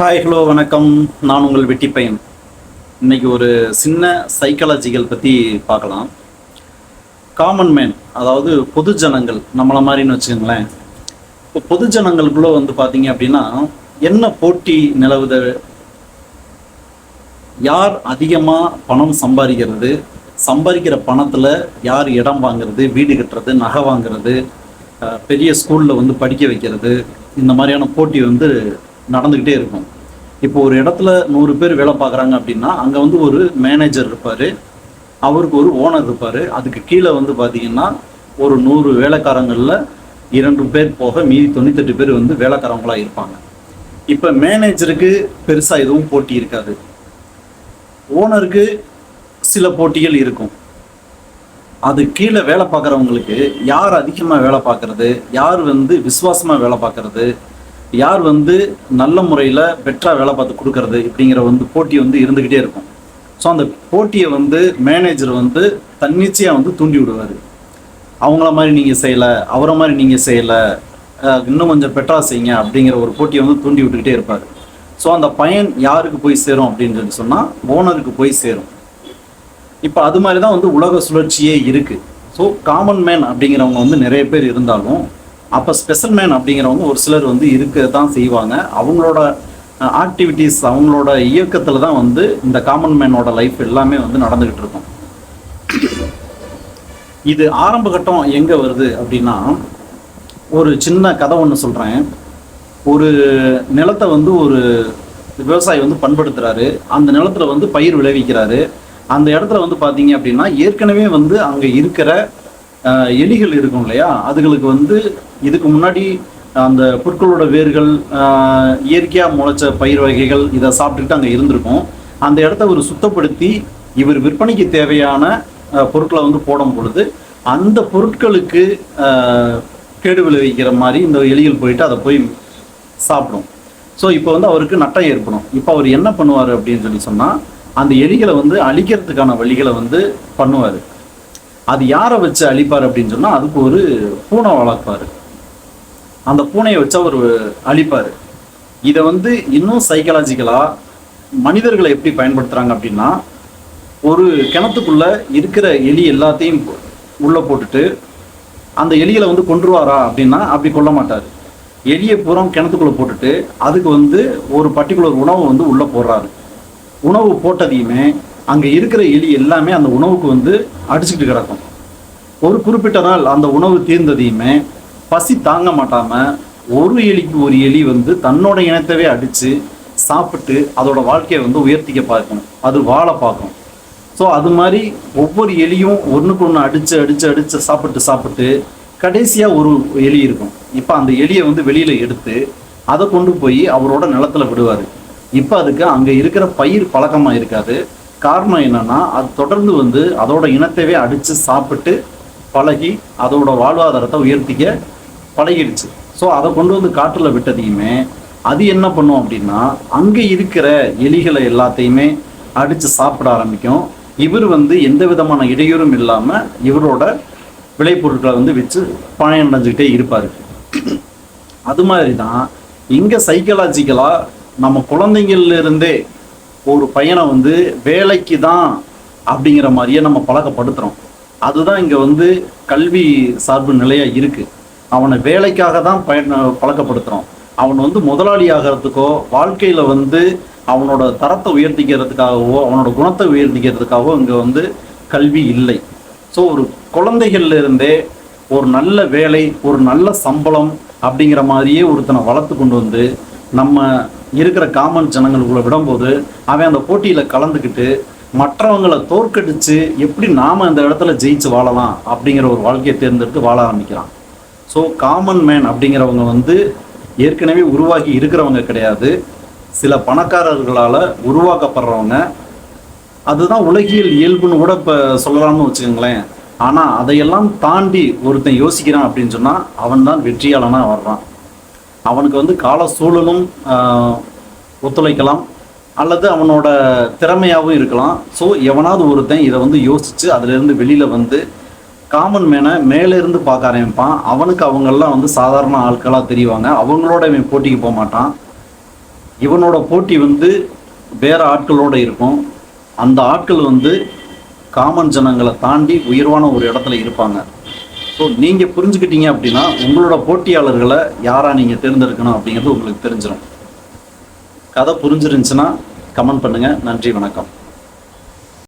Hi hello வணக்கம். நான் உங்கள் வெட்டி பையன். இன்னைக்கு ஒரு சின்ன சைக்காலஜிக்கல் பற்றி பார்க்கலாம். காமன் மேன், அதாவது பொது ஜனங்கள் நம்மளை மாதிரின்னு வச்சுக்கோங்களேன். இப்போ பொது ஜனங்களுக்குள்ளே பார்த்தீங்க அப்படின்னா என்ன போட்டி நிலவுது? யார் அதிகமாக பணம் சம்பாதிக்கிறது, சம்பாதிக்கிற பணத்தில் யார் இடம் வாங்குறது, வீடு கட்டுறது, நகை வாங்குறது, பெரிய ஸ்கூலில் படிக்க வைக்கிறது, இந்த மாதிரியான போட்டி நடந்துக்கிட்டே இருக்கும். இப்போ ஒரு இடத்துல 100 பேர் வேலை பார்க்குறாங்க அப்படின்னா அங்கே ஒரு மேனேஜர் இருப்பார், அவருக்கு ஒரு ஓனர் இருப்பார். அதுக்கு கீழே பார்த்தீங்கன்னா ஒரு 100 வேலைக்காரங்களில் 2 பேர் போக மீதி 98 பேர் வேலைக்காரங்களாக இருப்பாங்க. இப்போ மேனேஜருக்கு பெருசாக எதுவும் போட்டி இருக்காது, ஓனருக்கு சில போட்டிகள் இருக்கும். அது கீழே வேலை பார்க்குறவங்களுக்கு யார் அதிகமாக வேலை பார்க்குறது, யார் விசுவாசமாக வேலை பார்க்குறது, யார் நல்ல முறையில் பெட்டராக வேலை பார்த்து கொடுக்கறது, இப்படிங்கிற போட்டி இருந்துக்கிட்டே இருக்கும். ஸோ அந்த போட்டியை மேனேஜர் தன்னிச்சையாக தூண்டி விடுவார். அவங்கள மாதிரி நீங்கள் செய்யலை, அவரை மாதிரி நீங்கள் செய்யலை, இன்னும் கொஞ்சம் பெட்டராக செய்யுங்க அப்படிங்கிற ஒரு போட்டியை தூண்டி விட்டுக்கிட்டே இருப்பார். ஸோ அந்த பயன் யாருக்கு போய் சேரும் அப்படின்னு சொன்னால் ஓனருக்கு போய் சேரும். இப்போ அது மாதிரி தான் உலக சுழற்சியே இருக்குது. ஸோ காமன் மேன் அப்படிங்கிறவங்க நிறைய பேர் இருந்தாலும் அப்போ ஸ்பெஷல் மேன் அப்படிங்கிறவங்க ஒரு சிலர் இருக்க தான் செய்வாங்க. அவங்களோட ஆக்டிவிட்டீஸ், அவங்களோட இயக்கத்தில் தான் இந்த காமன் மேனோட லைஃப் எல்லாமே நடந்துக்கிட்டு இருக்கும். இது ஆரம்ப கட்டம் எங்கே வருது அப்படின்னா, ஒரு சின்ன கதை ஒன்று சொல்கிறேன். ஒரு நிலத்தை ஒரு விவசாயி பண்படுத்துகிறாரு. அந்த நிலத்தில் பயிர் விளைவிக்கிறாரு. அந்த இடத்துல பார்த்தீங்க அப்படின்னா ஏற்கனவே அங்கே இருக்கிற எலிகள் இருக்கும் இல்லையா, அதுகளுக்கு இதுக்கு முன்னாடி அந்த புற்களோட வேர்கள், இயற்கையாக முளைச்ச பயிர் வகைகள் இதை சாப்பிட்டுக்கிட்டு அங்கே இருந்திருக்கும். அந்த இடத்த சுத்தப்படுத்தி இவர் விற்பனைக்கு தேவையான பொருட்களை போடும் பொழுது அந்த பொருட்களுக்கு கேடு விளைவிக்கிற மாதிரி இந்த எலிகள் போயிட்டு அதை போய் சாப்பிடும். ஸோ இப்போ அவருக்கு நட்டம் ஏற்படும். இப்போ அவர் என்ன பண்ணுவார் அப்படின்னு சொன்னால் அந்த எலிகளை அழிக்கிறதுக்கான வழிகளை பண்ணுவார். அது யாரை வச்சு அழிப்பார் அப்படின்னு சொன்னால் அதுக்கு ஒரு பூனை வளர்ப்பார். அந்த பூனையை வச்சு அவர் அழிப்பார். இதை இன்னும் சைக்காலஜிக்கலாக மனிதர்களை எப்படி பயன்படுத்துகிறாங்க அப்படின்னா, ஒரு கிணத்துக்குள்ளே இருக்கிற எலி எல்லாத்தையும் உள்ளே போட்டுட்டு அந்த எலிகளை கொன்றுவாரா அப்படின்னா அப்படி கொல்ல மாட்டார். எலியை பூரா கிணத்துக்குள்ளே போட்டுட்டு அதுக்கு ஒரு பர்டிகுலர் உணவு உள்ளே போடுறாரு. உணவு போட்டதையுமே அங்கே இருக்கிற எலி எல்லாமே அந்த உணவுக்கு அடிச்சுக்கிட்டு கிடக்கும். ஒரு குறிப்பிட்ட நாள் அந்த உணவு தீர்ந்ததையுமே பசி தாங்க மாட்டாமல் ஒரு எலிக்கு ஒரு எலி தன்னோட இனத்தவே அடித்து சாப்பிட்டு அதோட வாழ்க்கையை உயர்த்திக்க பார்க்கும், அது வாழ பார்க்கும். ஸோ அது மாதிரி ஒவ்வொரு எலியும் ஒன்றுக்கு ஒன்று அடித்து சாப்பிட்டு கடைசியாக ஒரு எலி இருக்கும். இப்போ அந்த எலியை வெளியில் எடுத்து அதை கொண்டு போய் அவரோட நிலத்துல விடுவார். இப்போ அதுக்கு அங்கே இருக்கிற பயிர் பழக்கமாக இருக்காது. காரணம் என்னன்னா, அது தொடர்ந்து அதோட இனத்தவே அடித்து சாப்பிட்டு பழகி அதோட வாழ்வாதாரத்தை உயர்த்திக்க பழகிடுச்சு. ஸோ அதை கொண்டு காட்டில் விட்டதையுமே அது என்ன பண்ணும் அப்படின்னா அங்கே இருக்கிற எலிகளை எல்லாத்தையுமே அடித்து சாப்பிட ஆரம்பிக்கும். இவர் எந்த விதமான இடையூறும் இல்லாமல் இவரோட விளைபொருட்களை வச்சு பணம் அடைஞ்சிக்கிட்டே இருப்பார். அது மாதிரி தான் இங்கே சைக்காலஜிக்கலாக நம்ம குழந்தைங்கள்லேருந்தே ஒரு பையனை வேலைக்கு தான் அப்படிங்கிற மாதிரியே நம்ம பழக்கப்படுத்துகிறோம். அதுதான் இங்கே கல்வி சார்பு நிலையாக இருக்குது. அவனை வேலைக்காக தான் பழக்கப்படுத்துகிறோம். அவன் முதலாளி ஆகிறதுக்கோ வாழ்க்கையில் அவனோட தரத்தை உயர்த்திக்கிறதுக்காகவோ அவனோட குணத்தை உயர்த்திக்கிறதுக்காகவோ இங்கே கல்வி இல்லை. ஸோ ஒரு குழந்தைகள்லேருந்தே ஒரு நல்ல வேலை, ஒரு நல்ல சம்பளம் அப்படிங்கிற மாதிரியே ஒருத்தனை வளர்த்து கொண்டு நம்ம இருக்கிற காமன் ஜனங்களுக்குள்ள விடும்போது அவன் அந்த போட்டியில் கலந்துக்கிட்டு மற்றவங்களை தோற்கடிச்சு எப்படி நாம் அந்த இடத்துல ஜெயிச்சு வாழலாம் அப்படிங்கிற ஒரு வாழ்க்கையை தேர்ந்தெடுத்து வாழ ஆரம்பிக்கிறான். ஸோ காமன் மேன் அப்படிங்கிறவங்க ஏற்கனவே உருவாக்கி இருக்கிறவங்க கிடையாது, சில பணக்காரர்களால் உருவாக்கப்படுறவங்க. அதுதான் உலகியல் இயல்புன்னு கூட இப்போ சொல்லலாம்னு வச்சுக்கோங்களேன். ஆனால் அதையெல்லாம் தாண்டி ஒருத்தன் யோசிக்கிறான் அப்படின்னு சொன்னால் அவன் தான் வெற்றியாளனாக வர்றான். அவனுக்கு கால சூழலும் ஒத்துழைக்கலாம் அல்லது அவனோட திறமையாகவும் இருக்கலாம். ஸோ எவனாவது ஒருத்தன் இதை யோசித்து அதிலேருந்து வெளியில் காமன் மேனை மேலேருந்து பார்க்க ஆரம்பிப்பான். அவனுக்கு அவங்கெல்லாம் சாதாரண ஆட்களாக தெரிவாங்க. அவங்களோட இவன் போட்டிக்கு போக மாட்டான். இவனோட போட்டி வந்து வேற ஆட்களோட இருக்கும். அந்த ஆட்கள் வந்து காமன் ஜனங்களை தாண்டி உயர்வான ஒரு இடத்துல இருப்பாங்க. ஸோ நீங்கள் புரிஞ்சுக்கிட்டீங்க அப்படின்னா உங்களோட போட்டியாளர்களை யாராக நீங்கள் தேர்ந்தெடுக்கணும் அப்படிங்கிறது உங்களுக்கு தெரிஞ்சிடும். கதை புரிஞ்சிருந்துச்சுன்னா கமெண்ட் பண்ணுங்கள். நன்றி, வணக்கம்.